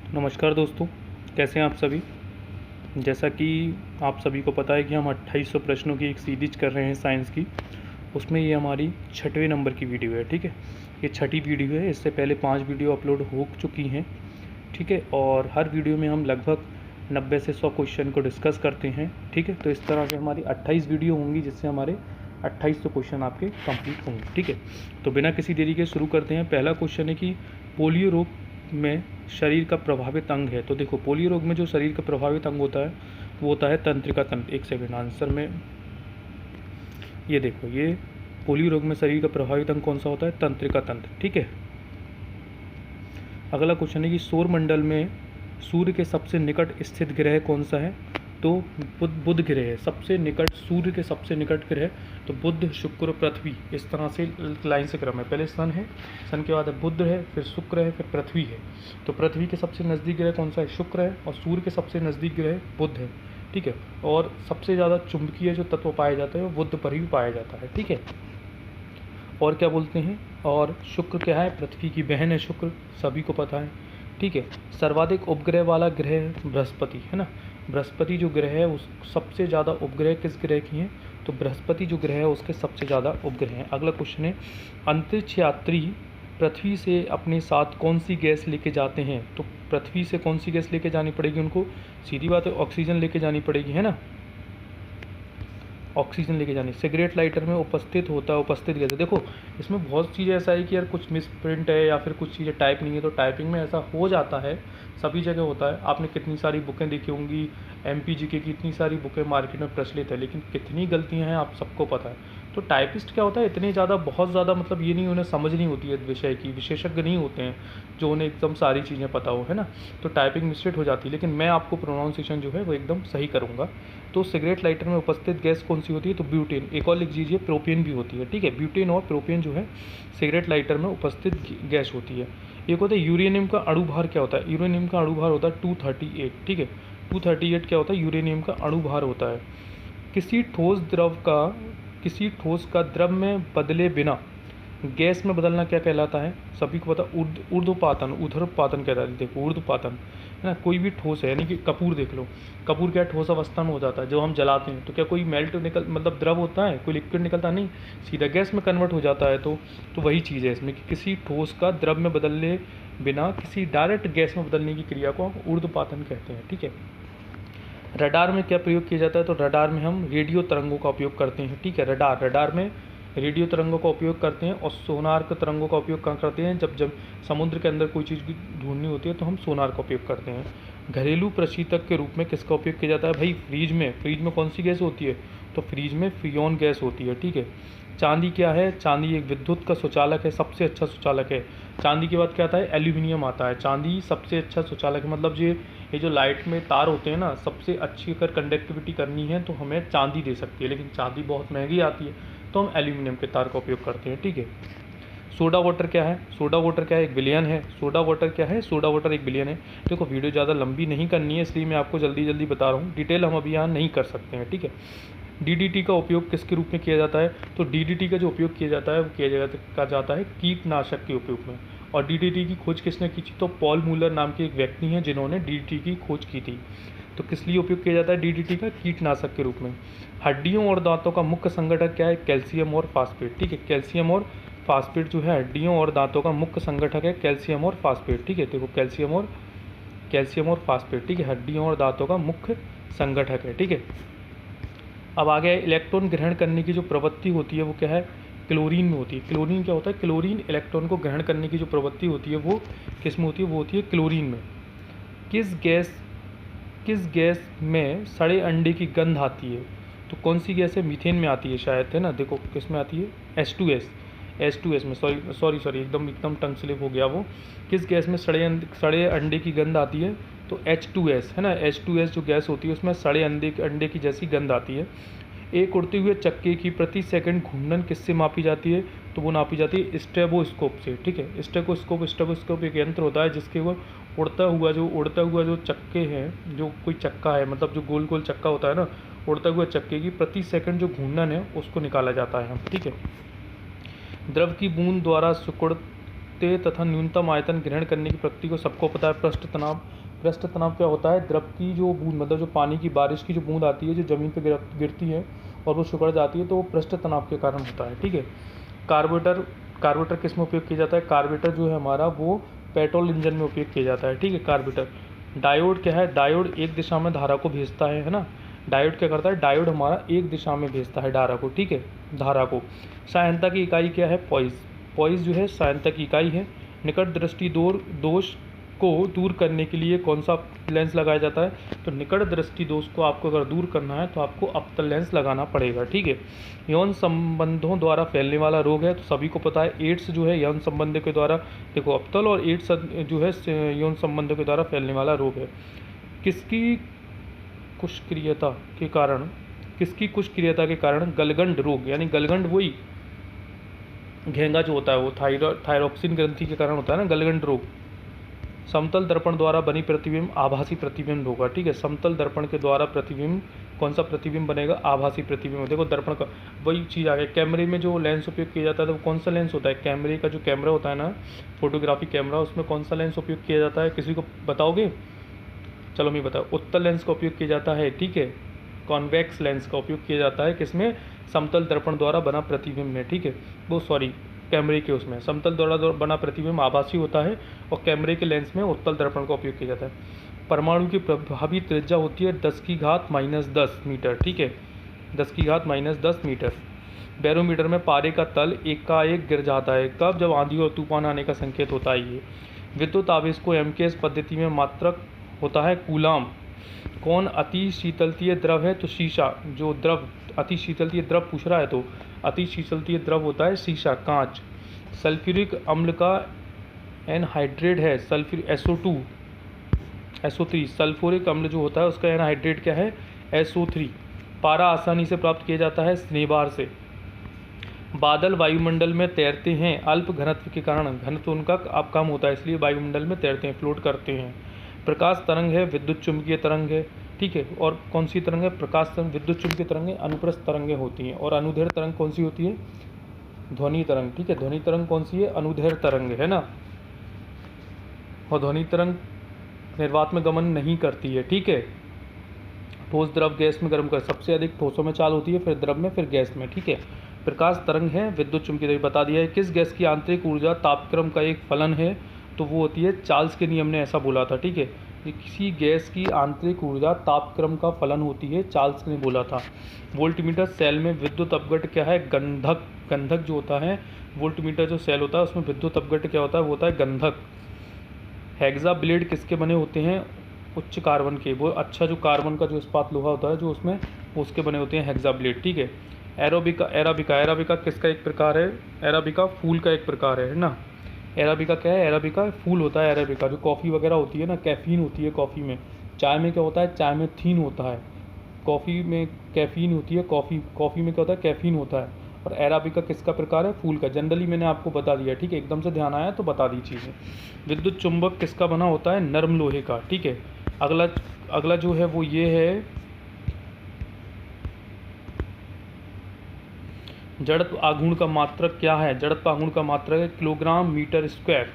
नमस्कार दोस्तों, कैसे हैं आप सभी। जैसा कि आप सभी को पता है कि हम 2800 प्रश्नों की एक सीरीज कर रहे हैं साइंस की। उसमें ये हमारी 6वें नंबर की वीडियो है। ठीक है, ये 6ठी वीडियो है। इससे पहले 5 वीडियो अपलोड हो चुकी हैं। ठीक है, और हर वीडियो में हम लगभग 90 से 100 क्वेश्चन को डिस्कस करते हैं। ठीक है, तो इस तरह से हमारी 28 वीडियो होंगी, जिससे हमारे 2800 क्वेश्चन आपके कंप्लीट होंगे। ठीक है, तो बिना किसी देरी के शुरू करते हैं। पहला क्वेश्चन है कि पोलियो रोग में शरीर का प्रभावित अंग है। तो देखो, पोलियो रोग में जो शरीर का प्रभावित अंग होता है वो होता है तंत्रिका तंत्र। एक सेकेंड, आंसर में ये देखो, ये पोलियो रोग में शरीर का प्रभावित अंग कौन सा होता है? तंत्रिका तंत्र। ठीक है, अगला क्वेश्चन है कि सौर मंडल में सूर्य के सबसे निकट स्थित ग्रह कौन सा है? तो बुध ग्रह है सबसे निकट, सूर्य के सबसे निकट ग्रह। तो बुध, शुक्र, पृथ्वी, इस तरह से लाइन से क्रम है। पहले सन है, सन के बाद बुध है, फिर शुक्र है, फिर पृथ्वी है। तो पृथ्वी के सबसे नज़दीक ग्रह कौन सा है? शुक्र है। और सूर्य के सबसे नज़दीक ग्रह बुध है। ठीक है, और सबसे ज़्यादा चुंबकीय जो तत्व पाया जाता है वो बुध पर ही पाया जाता है। ठीक है, और क्या बोलते हैं, और शुक्र क्या है? पृथ्वी की बहन है शुक्र, सभी को पता है। ठीक है, सर्वाधिक उपग्रह वाला ग्रह बृहस्पति है ना। बृहस्पति जो ग्रह है उस सबसे ज़्यादा उपग्रह किस ग्रह की हैं? तो बृहस्पति जो ग्रह है उसके सबसे ज़्यादा उपग्रह हैं। अगला क्वेश्चन है, अंतरिक्ष यात्री पृथ्वी से अपने साथ कौन सी गैस लेके जाते हैं? तो पृथ्वी से कौन सी गैस लेके जानी पड़ेगी उनको? सीधी बात है, ऑक्सीजन लेके जानी पड़ेगी, है ना। ऑक्सीजन लेके जानी। सिगरेट लाइटर में उपस्थित गैस है। देखो, इसमें बहुत चीज़ें ऐसा है कि यार कुछ मिस प्रिंट है या फिर कुछ चीज़ें टाइप नहीं है, तो टाइपिंग में ऐसा हो जाता है, सभी जगह होता है। आपने कितनी सारी बुकें देखी होंगी, MPGK की इतनी सारी बुकें मार्केट में प्रचलित है, लेकिन कितनी गलतियाँ हैं आप सबको पता है। तो टाइपिस्ट क्या होता है, इतनी ज़्यादा, बहुत ज़्यादा, मतलब ये नहीं उन्हें समझ नहीं होती है विषय की, विशेषज्ञ नहीं होते हैं जो उन्हें एकदम सारी चीज़ें पता हो, है ना। तो टाइपिंग मिस्टेक हो जाती है, लेकिन मैं आपको प्रोनाउंसिएशन जो है वो एकदम सही करूँगा। तो सिगरेट लाइटर में उपस्थित गैस कौन सी होती है? तो ब्यूटेन। एक और लिख लीजिए, प्रोपेन भी होती है। ठीक है, ब्यूटेन और प्रोपेन जो है सिगरेट लाइटर में उपस्थित गैस होती है। एक होता है यूरेनियम का अणु भार। क्या होता है? यूरेनियम का अणु भार होता है 238। ठीक है, 238 क्या होता है? यूरेनियम का अणु भार होता है। किसी ठोस द्रव का किसी ठोस का द्रव में बदले बिना गैस में बदलना क्या कहलाता है? सभी को पता, ऊर्ध्वपातन, ऊर्ध्वपातन कहता है। देखो, ऊर्ध्वपातन है ना। कोई भी ठोस है, यानी कि कपूर देख लो, कपूर क्या ठोस अवस्था में हो जाता है जब हम जलाते हैं, तो क्या कोई मेल्ट निकल, मतलब द्रव होता है, कोई लिक्विड निकलता नहीं, सीधा गैस में कन्वर्ट हो जाता है। तो वही चीज़ है इसमें कि किसी ठोस का द्रव में बदलने बिना किसी डायरेक्ट गैस में बदलने की क्रिया को हम ऊर्ध्वपातन कहते हैं। ठीक है, रडार में क्या प्रयोग किया जाता है? तो रडार में हम रेडियो तरंगों का उपयोग करते हैं। ठीक है, रडार में रेडियो तरंगों का उपयोग करते हैं, और सोनार के तरंगों का उपयोग कहाँ करते हैं? जब समुद्र के अंदर कोई चीज़ ढूंढनी होती है तो हम सोनार का उपयोग करते हैं। घरेलू प्रशीतक के रूप में किसका उपयोग किया जाता है? भाई, फ्रीज में कौन सी गैस होती है? तो फ्रीज में फ्रियोन गैस होती है। ठीक है, चांदी क्या है? चांदी एक विद्युत का सुचालक है, सबसे अच्छा सुचालक है। चांदी के बाद क्या आता है? एल्यूमिनियम आता है। चांदी सबसे अच्छा सुचालक है, मतलब ये जो लाइट में तार होते हैं ना, सबसे अच्छी अगर कंडक्टिविटी करनी है तो हमें चांदी दे सकती है, लेकिन चांदी बहुत महंगी आती है, तो हम एल्यूमिनियम के तार का उपयोग करते हैं। ठीक है, सोडा वाटर क्या है? सोडा वाटर क्या है? एक विलयन है। सोडा वाटर क्या है? सोडा वाटर एक विलयन है। देखो, वीडियो ज़्यादा लंबी नहीं करनी है, इसलिए मैं आपको जल्दी जल्दी बता रहा हूँ, डिटेल हम अभी यहाँ नहीं कर सकते हैं। ठीक है, DDT का उपयोग किसके रूप में किया जाता है? तो DDT का जो उपयोग किया जाता है वो किया जाता है कीटनाशक के उपयोग में। और DDT की खोज किसने की थी? तो पॉल मूलर नाम के एक व्यक्ति हैं जिन्होंने DDT की खोज की थी। तो किस लिए उपयोग किया जाता है DDT का? कीटनाशक के रूप में। हड्डियों और दांतों का मुख्य संगठक क्या है? कैल्शियम और फास्फेट। ठीक है, कैल्शियम और फास्फेट जो है हड्डियों और दांतों का मुख्य संगठक है, कैल्शियम और फास्फेट। ठीक है, देखो, कैल्शियम और फास्फेट। ठीक है, हड्डियों और दांतों का मुख्य संगठक है। ठीक है, अब आ गया इलेक्ट्रॉन ग्रहण करने की जो प्रवृत्ति होती है वो क्या है? क्लोरीन में होती है। क्लोरीन क्या होता है? क्लोरीन इलेक्ट्रॉन को ग्रहण करने की जो प्रवृत्ति होती है वो किस में होती है? वो होती है क्लोरीन में। किस गैस में सड़े अंडे की गंध आती है? तो कौन सी गैस है? मीथेन में आती है शायद, है ना। देखो, किस में आती है? H2S में, सॉरी, एकदम टंग स्लिप हो गया वो। किस गैस में सड़े अंडे की गंध आती है? तो H2S है ना। H2S जो गैस होती है उसमें सड़े अंडे की जैसी गंध आती है। एक उड़ते हुए चक्के की प्रति सेकंड घूर्णन किससे मापी जाती है? तो वो नापी जाती है स्टेबोस्कोप से। ठीक है, स्टेबोस्कोप एक यंत्र होता है जिसके वो उड़ता हुआ जो चक्के हैं, जो कोई चक्का है, मतलब जो गोल गोल चक्का होता है ना, उड़ता हुआ चक्के की प्रति सेकंड जो घूर्णन है उसको निकाला जाता है। ठीक है, द्रव की बूंद द्वारा ते तथा न्यूनतम आयतन ग्रहण करने की प्रकृति को सबको पता है। पृष्ठ तनाव, पृष्ठ तनाव क्या होता है? द्रव की जो बूंद, मतलब जो पानी की बारिश की जो बूंद आती है, जो ज़मीन पर गिरती है और वो सिकुड़ जाती है, तो वो पृष्ठ तनाव के कारण होता है। ठीक है। कार्बोरेटर, कार्बोरेटर किस में उपयोग किया जाता है? कार्बोरेटर जो है हमारा वो पेट्रोल इंजन में उपयोग किया जाता है। ठीक है, कार्बोरेटर। डायोड क्या है? डायोड एक दिशा में धारा को भेजता है ना। डायोड क्या करता है? डायोड हमारा एक दिशा में भेजता है धारा को। ठीक है, धारा को। सहायता की इकाई क्या है? पॉइस। पॉइस जो है सहायता की इकाई है। निकट दृष्टि दोष को दूर करने के लिए कौन सा लेंस लगाया जाता है? तो निकट दृष्टि दोष को आपको अगर दूर करना है तो आपको अवतल लेंस लगाना पड़ेगा। ठीक है। यौन संबंधों द्वारा फैलने वाला रोग है, तो सभी को पता है एड्स जो है यौन संबंधों के द्वारा, देखो अवतल और एड्स जो है यौन संबंधों के द्वारा फैलने वाला रोग है। किसकी कुष्क्रियता के कारण, किसकी कुष्क्रियता के कारण गलगंड रोग, यानी गलगंड वही घेंगा जो होता है वो थायरॉक्सिन ग्रंथि के कारण होता है ना, गलगंड रोग। समतल दर्पण द्वारा बनी प्रतिबिंब आभासी प्रतिबिंब होगा। ठीक है, समतल दर्पण के द्वारा प्रतिबिंब, कौन सा प्रतिबिंब बनेगा? आभासी प्रतिबिंब। देखो दर्पण का वही चीज़ आ गया। कैमरे में जो लेंस उपयोग किया जाता है तो वो कौन सा लेंस होता है? कैमरे का जो कैमरा होता है ना, फोटोग्राफी कैमरा, उसमें कौन सा लेंस उपयोग किया जाता है? किसी को बताओगे? चलो मैं बताओ। उत्तल लेंस का उपयोग किया जाता है। ठीक है, कॉन्वेक्स लेंस का उपयोग किया जाता है किसमें? समतल दर्पण द्वारा बना प्रतिबिंब में। ठीक है, वो सॉरी कैमरे के उसमें समतल द्वारा बना प्रतिबिंब आभासी होता है और कैमरे के लेंस में उत्तल दर्पण का उपयोग किया जाता है। परमाणु की प्रभावी त्रिज्या होती है 10⁻⁻10 मीटर। ठीक है, 10⁻⁻10 मीटर। बैरोमीटर में पारे का तल एकाएक गिर जाता है। कब? जब आंधी और तूफान आने का संकेत होता है ये। विद्युत आवेश को एमकेएस पद्धति में मात्रक होता है कूलाम। कौन अति शीतलतीय द्रव है? तो शीशा। जो द्रव अति शीतलतीय द्रव पूछ रहा है तो अति शीतलतीय द्रव होता है शीशा, कांच। सल्फ्यूरिक अम्ल का एनहाइड्रेट है सल्फ्यूर SO2 SO3। सल्फ्यूरिक अम्ल जो होता है उसका एनहाइड्रेट क्या है? SO3। पारा आसानी से प्राप्त किया जाता है स्नेहबार से। बादल वायुमंडल में तैरते हैं अल्प घनत्व के कारण, घनत्व उनका अब कम होता है इसलिए वायुमंडल में तैरते हैं, फ्लोट करते हैं। प्रकाश तरंग है, विद्युत चुंबकीय तरंग है। ठीक है, और कौन सी तरंग है? प्रकाश तरंग, विद्युत चुंबकीय तरंगें अनुप्रस्थ तरंगें होती हैं। और अनुदैर्घ्य तरंग कौन सी होती है? ध्वनि तरंग। ठीक है, ध्वनि तरंग कौन सी है? अनुदैर्घ्य तरंग है ना। और ध्वनि तरंग निर्वात में गमन नहीं करती है। ठीक है, ठोस द्रव गैस में गर्म कर, सबसे अधिक ठोसों में चाल होती है, फिर द्रव में, फिर गैस में। ठीक है, प्रकाश तरंग है, विद्युत चुंबकीय बता दिया है। किस गैस की आंतरिक ऊर्जा तापक्रम का एक फलन है? तो वो होती है, चार्ल्स के नियम ने ऐसा बोला था। ठीक है, किसी गैस की आंतरिक ऊर्जा तापक्रम का फलन होती है, चार्ल्स ने बोला था। वोल्टमीटर सेल में विद्युत अपघट क्या है? गंधक। गंधक जो होता है, वोल्टमीटर जो सेल होता है उसमें विद्युत अपघट क्या होता है? वो होता है गंधक। हेक्सा ब्लेड किसके बने होते हैं? उच्च कार्बन के। वो अच्छा जो कार्बन का जो इस्पात लोहा होता है जो उसमें, उसके बने होते हैं हेक्सा ब्लेड। ठीक है, एराबिका। एराबिका, एराबिका किसका एक प्रकार है? एराबिका फूल का एक प्रकार है ना। एराबिका क्या है? एराबिका फूल होता है। एराबिका जो कॉफ़ी वगैरह होती है ना, कैफ़ीन होती है कॉफ़ी में। चाय में क्या होता है? चाय में थीन होता है। कॉफ़ी में कैफ़ीन होती है, कॉफ़ी में क्या होता है? कैफ़ीन होता है। और एराबिका किसका प्रकार है? फूल का। जनरली मैंने आपको बता दिया। ठीक है, एकदम से ध्यान आया तो बता दी चीज़ें। विद्युत चुंबक किसका बना होता है? नरम लोहे का। ठीक है, अगला जो है वो ये है, जड़त्व आघूर्ण का मात्रक क्या है? जड़त्व आघूर्ण का मात्रक है किलोग्राम मीटर स्क्वायर।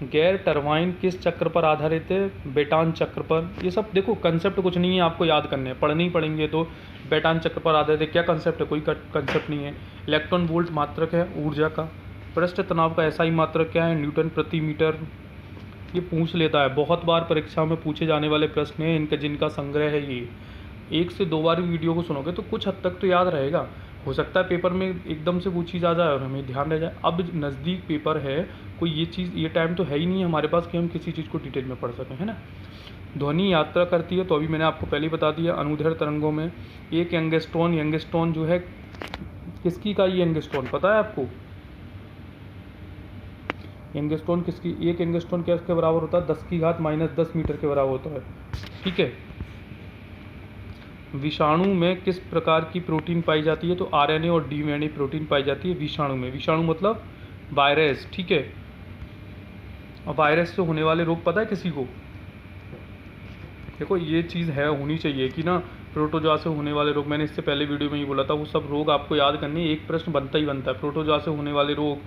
गैर टरबाइन किस चक्र पर आधारित है? बेटान चक्र पर। ये सब देखो कंसेप्ट कुछ नहीं है, आपको याद करने हैं, पढ़ने ही पड़ेंगे। तो बेटान चक्र पर आधारित है, क्या कंसेप्ट है? कोई कंसेप्ट नहीं है। इलेक्ट्रॉन वोल्ट मात्रक है ऊर्जा का। पृष्ठ तनाव का SI मात्रक क्या है? न्यूटन प्रति मीटर। ये पूछ लेता है, बहुत बार परीक्षा में पूछे जाने वाले प्रश्न हैं इनका, जिनका संग्रह है ये। 1 से 2 बार वीडियो को सुनोगे तो कुछ हद तक तो याद रहेगा। हो सकता है पेपर में एकदम से वो चीज़ आ जाए और हमें ध्यान रह जाए। अब नज़दीक पेपर है, कोई ये चीज़, ये टाइम तो है ही नहीं है हमारे पास कि हम किसी चीज़ को डिटेल में पढ़ सकें, है ना। ध्वनि यात्रा करती है, तो अभी मैंने आपको पहले ही बता दिया, अनुदैर्घ्य तरंगों में। एक यंगस्टोन जो है किसकी का? ये यंगस्टोन पता है आपको? यंगस्टोन किसकी? एक यंगस्टोन क्या इसके बराबर होता है? 10⁻⁻10 मीटर के बराबर होता है। ठीक है, विषाणु में किस प्रकार की प्रोटीन पाई जाती है? तो RNA और DNA प्रोटीन पाई जाती है विषाणु में। विषाणु मतलब वायरस। ठीक है, और वायरस से होने वाले रोग पता है किसी को? देखो ये चीज़ है, होनी चाहिए कि ना, प्रोटोजोआ से होने वाले रोग, मैंने इससे पहले वीडियो में ही बोला था, वो सब रोग आपको याद करने, एक प्रश्न बनता ही बनता है। प्रोटोजोआ से होने वाले रोग,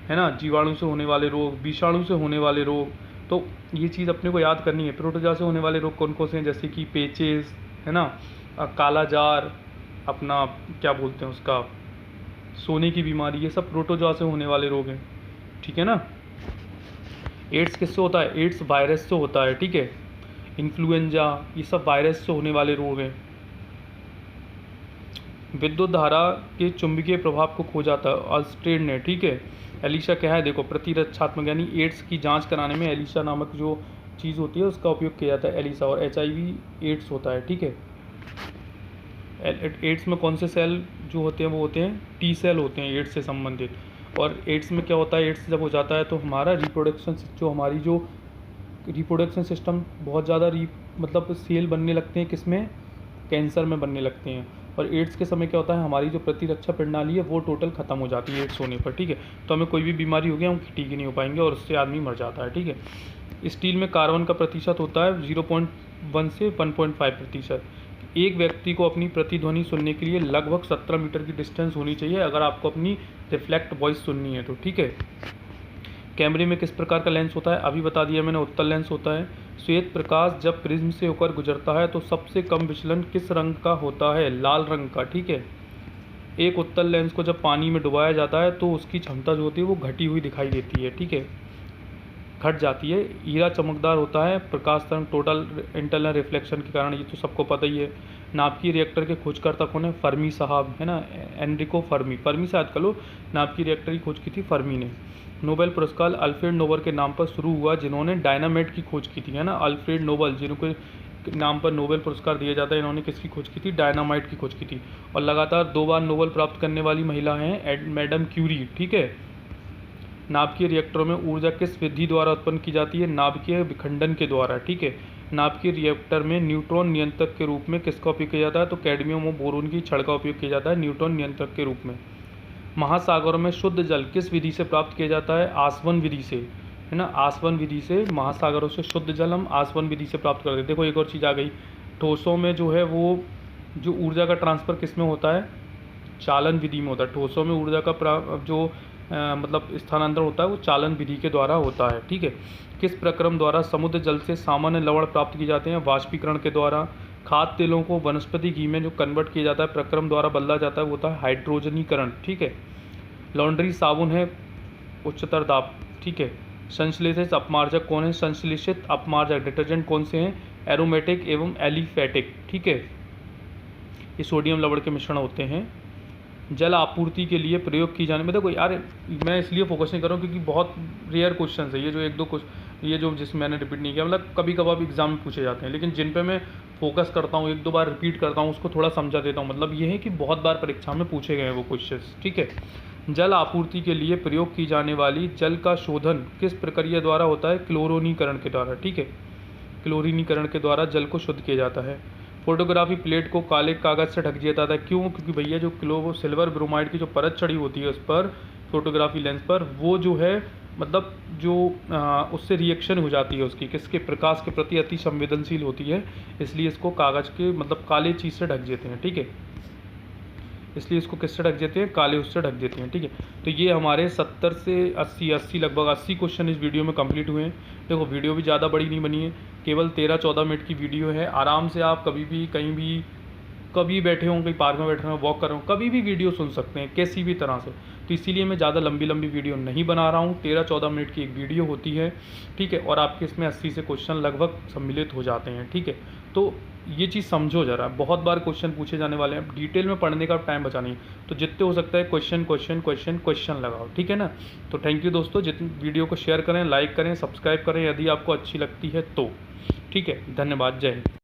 है ना, जीवाणु से होने वाले रोग, विषाणु से होने वाले रोग, तो ये चीज़ अपने को याद करनी है। प्रोटोजोआ से होने वाले रोग कौन कौन से हैं, जैसे कि पेचेस, है ना, काला जार, अपना क्या बोलते हैं उसका, सोने की बीमारी, ये सब प्रोटोजोआ से होने वाले रोग हैं, ठीक है ना। एड्स किससे होता है, एड्स वायरस से होता है, ठीक है। इन्फ्लुएंजा, ये सब वायरस से होने वाले रोग हैं। विद्युत धारा के चुंबकीय प्रभाव को खो जाता है ऑल्स्टेड ने, ठीक है। एलिशा क्या है, देखो प्रतिरक्षात्मक, यानी एड्स की जांच कराने में एलिशा नामक जो चीज़ होती है उसका उपयोग किया जाता है, एलिशा। और HIV एड्स होता है, ठीक है। एड्स में कौन से सेल जो होते हैं, वो होते हैं T सेल होते हैं एड्स से संबंधित। और एड्स में क्या होता है, एड्स जब हो जाता है तो हमारा हमारी जो रिप्रोडक्शन सिस्टम बहुत ज़्यादा मतलब सेल बनने लगते हैं, किसमें, कैंसर में बनने लगते हैं। और एड्स के समय क्या होता है, हमारी जो प्रतिरक्षा प्रणाली है वो टोटल ख़त्म हो जाती है एड्स होने पर, ठीक है। तो हमें कोई भी बीमारी हो गया, हम ठीक ही नहीं हो पाएंगे और उससे आदमी मर जाता है, ठीक है। स्टील में कार्बन का प्रतिशत होता है 0.1 से 1.5%। एक व्यक्ति को अपनी प्रतिध्वनि सुनने के लिए लगभग 17 मीटर की डिस्टेंस होनी चाहिए अगर आपको अपनी रिफ्लेक्ट वॉइस सुननी है तो, ठीक है। कैमरे में किस प्रकार का लेंस होता है, अभी बता दिया मैंने, उत्तल लेंस होता है। श्वेत प्रकाश जब प्रिज्म से होकर गुजरता है तो सबसे कम विचलन किस रंग का होता है, लाल रंग का, ठीक है। एक उत्तल लेंस को जब पानी में डुबाया जाता है तो उसकी क्षमता जो होती है वो घटी हुई दिखाई देती है, ठीक है, घट जाती है। हीरा चमकदार होता है प्रकाश तरंग टोटल इंटरनल रिफ्लेक्शन के कारण, ये तो सबको पता ही है। नाभिकीय रिएक्टर के खोजकर्ता कौन है, फर्मी साहब, है ना, एनरिको फर्मी। फर्मी से याद कर लो, नाभिकीय रिएक्टर की खोज की थी फर्मी ने। नोबेल पुरस्कार अल्फ्रेड नोबल के नाम पर शुरू हुआ जिन्होंने डायनामाइट की खोज की थी, है ना, अल्फ्रेड नोबल जिनके नाम पर नोबेल पुरस्कार दिया जाता है, इन्होंने किसकी खोज की थी, डायनामाइट की खोज की थी। और लगातार 2 बार नोबेल प्राप्त करने वाली महिला हैं मैडम क्यूरी, ठीक है। नाभिकीय रिएक्टरों में ऊर्जा किस विधि द्वारा उत्पन्न की जाती है, नाभिकीय विखंडन के द्वारा, ठीक है। नाभिकीय रिएक्टर में न्यूट्रॉन नियंत्रक के रूप में किसका उपयोग किया जाता है, तो कैडमियम और बोरोन की छड़ का उपयोग किया जाता है न्यूट्रॉन नियंत्रक के रूप में। महासागरों में शुद्ध जल किस विधि से प्राप्त किया जाता है, आसवन विधि से, है ना, आसवन विधि से महासागरों से शुद्ध जल हम आसवन विधि से प्राप्त करते हैं। देखो एक और चीज़ आ गई, ठोसों में जो है वो जो ऊर्जा का ट्रांसफ़र किस में होता है, चालन विधि में होता है। ठोसों में ऊर्जा का जो मतलब स्थानांतरण होता है वो चालन विधि के द्वारा होता है, ठीक है। किस प्रक्रम द्वारा समुद्र जल से सामान्य लवण प्राप्त किए जाते हैं, वाष्पीकरण के द्वारा। खाद्य तेलों को वनस्पति घी में जो कन्वर्ट किया जाता है प्रक्रम द्वारा बदला जाता है वो होता है हाइड्रोजनीकरण, ठीक है। लॉन्ड्री साबुन है उच्चतर दाब, ठीक है। संश्लेषित अपमार्जक कौन है, संश्लेषित अपमार्जक डिटर्जेंट कौन से हैं, एरोमेटिक एवं एलिफेटिक, ठीक है। ये सोडियम लवण के मिश्रण होते हैं। जल आपूर्ति के लिए प्रयोग की जाने में, देखो यार मैं इसलिए फोकस नहीं कर रहा हूँ क्योंकि बहुत रेयर क्वेश्चन है ये, जो 1-2 क्वेश्चन ये जो जिसमें मैंने रिपीट नहीं किया, मतलब कभी कभार एग्जाम में पूछे जाते हैं, लेकिन जिन पे मैं फोकस करता हूँ 1-2 बार रिपीट करता हूँ उसको थोड़ा समझा देता हूँ। मतलब ये है कि बहुत बार परीक्षा में पूछे गए हैं वो क्वेश्चन, ठीक है। जल आपूर्ति के लिए प्रयोग की जाने वाली जल का शोधन किस प्रक्रिया द्वारा होता है, क्लोरीनीकरण के द्वारा, ठीक है। क्लोरीनीकरण के द्वारा जल को शुद्ध किया जाता है। फोटोग्राफी प्लेट को काले कागज़ से ढक दिया जाता है, क्यों, क्योंकि भैया जो सिल्वर ब्रोमाइड की जो परत चढ़ी होती है उस पर फोटोग्राफी लेंस पर, वो जो है मतलब जो उससे रिएक्शन हो जाती है उसकी, किसके, प्रकाश के प्रति अति संवेदनशील होती है, इसलिए इसको कागज़ के मतलब काले चीज़ से ढक देते हैं, ठीक है। इसलिए इसको किससे ढक देते हैं, काले उससे ढक देते हैं, ठीक है। तो ये हमारे 70 से 80 लगभग 80 क्वेश्चन इस वीडियो में कंप्लीट हुए हैं। देखो वीडियो भी ज़्यादा बड़ी नहीं बनी है, केवल 13-14 मिनट की वीडियो है। आराम से आप कभी भी कहीं भी कभी बैठे हों, कहीं पार्क में बैठे हों, वॉक कर रहे हो, कभी भी वीडियो सुन सकते हैं किसी भी तरह से। तो इसीलिए मैं ज़्यादा लंबी वीडियो नहीं बना रहा हूँ, 13-14 मिनट की एक वीडियो होती है, ठीक है। और आपके इसमें 80 से क्वेश्चन लगभग सम्मिलित हो जाते हैं, ठीक है। तो ये चीज़ समझो ज़रा, बहुत बार क्वेश्चन पूछे जाने वाले हैं, डिटेल में पढ़ने का टाइम बचा नहीं, तो जितने हो सकता है क्वेश्चन लगाओ, ठीक है ना। तो थैंक यू दोस्तों, जितने वीडियो को शेयर करें, लाइक करें, सब्सक्राइब करें यदि आपको अच्छी लगती है तो, ठीक है। धन्यवाद, जय हिंद।